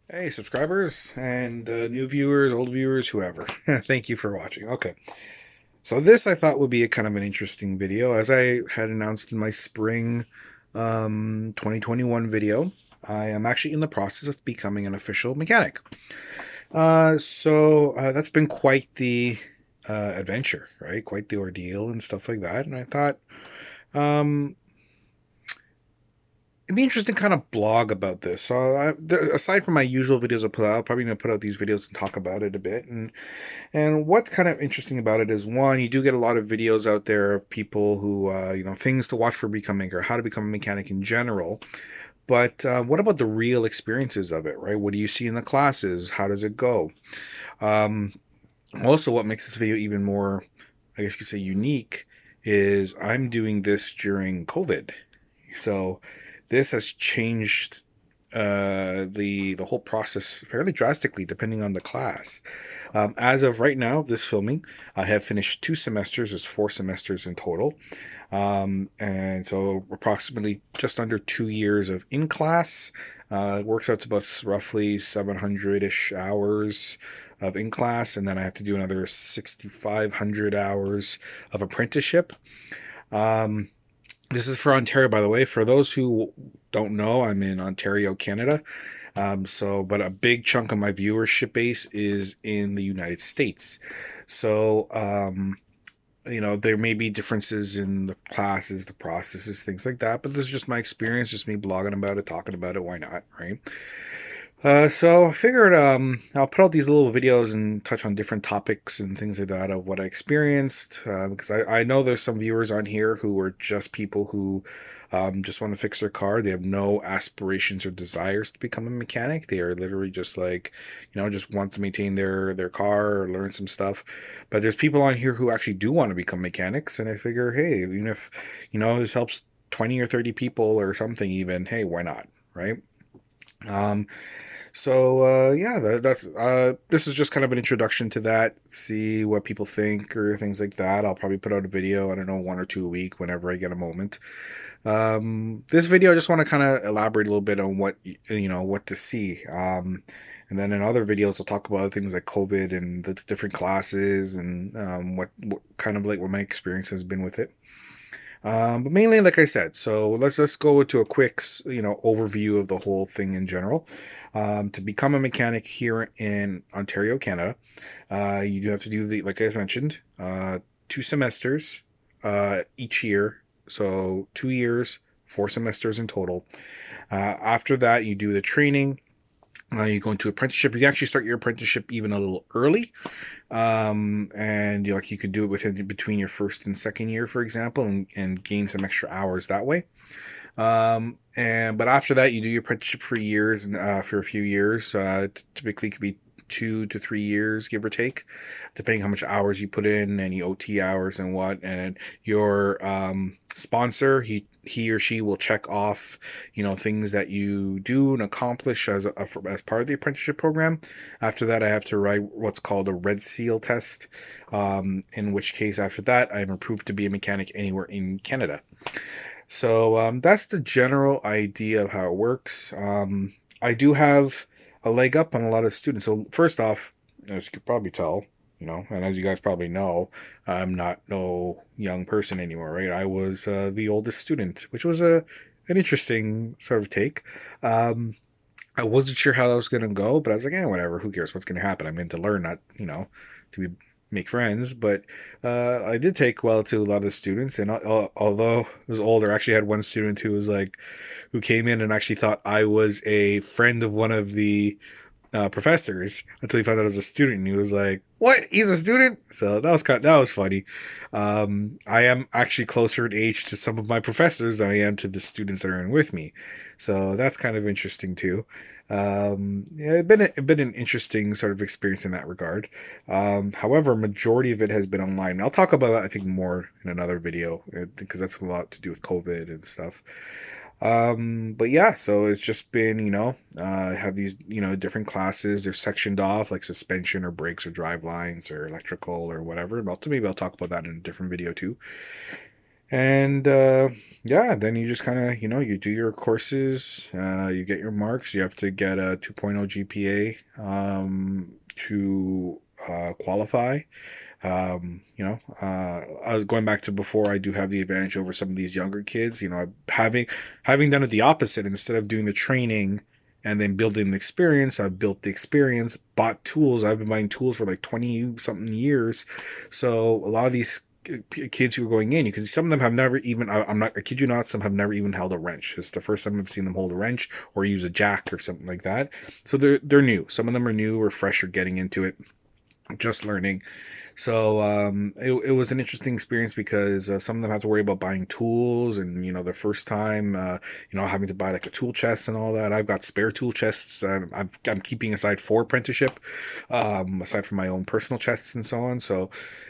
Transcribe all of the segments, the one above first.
Hey, subscribers and new viewers, old viewers, whoever. Thank you for watching. Okay, so this I thought would be a kind of an interesting video. As I had announced in my spring 2021 video, I am actually in the process of becoming an official mechanic. So that's been quite the adventure, right? Quite the ordeal and stuff like that. And I thought, um, it'd be interesting to kind of blog about this. So aside from my usual videos I put out, I'm probably gonna put out these videos and talk about it a bit. And what's kind of interesting about it is one, you do get a lot of videos out there of people who things to watch for becoming or how to become a mechanic in general. But what about the real experiences of it, right? What do you see in the classes? How does it go? Um, Also, what makes this video even more, I guess you could say, unique is I'm doing this during COVID. So this has changed the whole process fairly drastically depending on the class. As of right now, this filming, I have finished 2 semesters. There's 4 semesters in total, and so approximately just under 2 years of in class. It works out to about roughly 700-ish hours of in class, and then I have to do another 6,500 hours of apprenticeship. Um, this is for Ontario, by the way. For those who don't know, I'm in Ontario, Canada. But a big chunk of my viewership base is in the United States. So, there may be differences in the classes, the processes, things like that. But this is just my experience, just me blogging about it, talking about it. Why not, right? So I figured I'll put out these little videos and touch on different topics and things like that of what I experienced because I know there's some viewers on here who are just people who just want to fix their car. They have no aspirations or desires to become a mechanic. They are literally just like, just want to maintain their car or learn some stuff. But there's people on here who actually do want to become mechanics, and I figure, hey, even if this helps 20 or 30 people or something, even, hey, why not, right? Um, yeah, that's this is just kind of an introduction to that. See what people think or things like that. I'll probably put out a video, I don't know, 1 or 2 a week whenever I get a moment. This video I just want to kind of elaborate a little bit on what to see. And then in other videos I'll talk about things like COVID and the different classes and what kind of like what my experience has been with it. But mainly, like I said, so let's go into a quick, overview of the whole thing in general. To become a mechanic here in Ontario, Canada, you do have to do like I mentioned, 2 semesters each year. So 2 years, 4 semesters in total. After that, you do the training. You go into apprenticeship. You can actually start your apprenticeship even a little early, and you could do it within between your first and second year, for example, and gain some extra hours that way. And but after that, you do your apprenticeship for years and for a few years. Typically, it could be 2 to 3 years, give or take, depending how much hours you put in, any OT hours and what. And your sponsor, he or she will check off, things that you do and accomplish as part of the apprenticeship program. After that, I have to write what's called a Red Seal test. In which case, after that, I am approved to be a mechanic anywhere in Canada. So that's the general idea of how it works. I do have a leg up on a lot of students. So first off, as you could probably tell, and as you guys probably know, I'm not no young person anymore, right? I was the oldest student, which was an interesting sort of take. Um, I wasn't sure how that was gonna go, but I was like, whatever. Who cares? What's gonna happen? I'm in to learn, not to make friends. But I did take well to a lot of the students, and although I was older, I actually had one student who was like, who came in and actually thought I was a friend of one of the professors until he found out I was a student, and he was like, "What? He's a student?" So that was funny. I am actually closer in age to some of my professors than I am to the students that are in with me, so that's kind of interesting too. Yeah, it's been an interesting sort of experience in that regard. However, majority of it has been online. I'll talk about that I think more in another video because that's a lot to do with COVID and stuff. But yeah, so it's just been, have these, different classes. They're sectioned off like suspension or brakes or drive lines or electrical or whatever. Maybe I'll talk about that in a different video too. And yeah, then you just kind of, you do your courses, you get your marks. You have to get a 2.0 GPA to qualify. I was going back to before. I do have the advantage over some of these younger kids. Having done it the opposite, instead of doing the training and then building the experience, I've built the experience, bought tools. I've been buying tools for like 20 something years. So a lot of these kids who are going in, you can see some of them have never even, I'm not, I kid you not, some have never even held a wrench. It's the first time I've seen them hold a wrench or use a jack or something like that. So they're new. Some of them are new or fresh or getting into it, just learning. So it was an interesting experience because some of them have to worry about buying tools, and the first time having to buy like a tool chest and all that. I've got spare tool chests. I'm keeping aside for apprenticeship, aside from my own personal chests and so on. So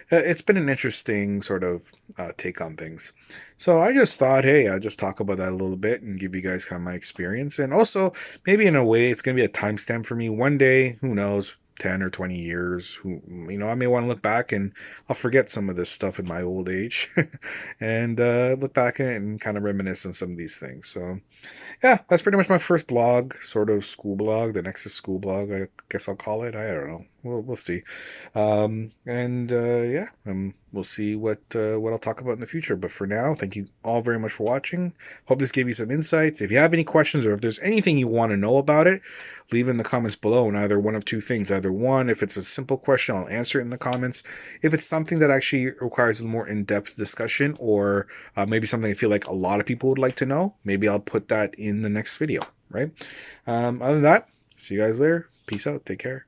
it's been an interesting sort of take on things. So I just thought, hey, I'll just talk about that a little bit and give you guys kind of my experience, and also maybe in a way it's going to be a timestamp for me one day. Who knows? 10 or 20 years, I may want to look back and I'll forget some of this stuff in my old age and look back at it and kind of reminisce on some of these things. So yeah, that's pretty much my first blog, sort of school blog, the Nexus school blog, I guess I'll call it. I don't know. We'll see. And yeah, we'll see what I'll talk about in the future. But for now, thank you all very much for watching. Hope this gave you some insights. If you have any questions or if there's anything you want to know about it, leave in the comments below. And either one of two things: either one, if it's a simple question, I'll answer it in the comments. If it's something that actually requires a more in-depth discussion, or maybe something I feel like a lot of people would like to know, maybe I'll put that in the next video, right? Other than that, see you guys later. Peace out. Take care.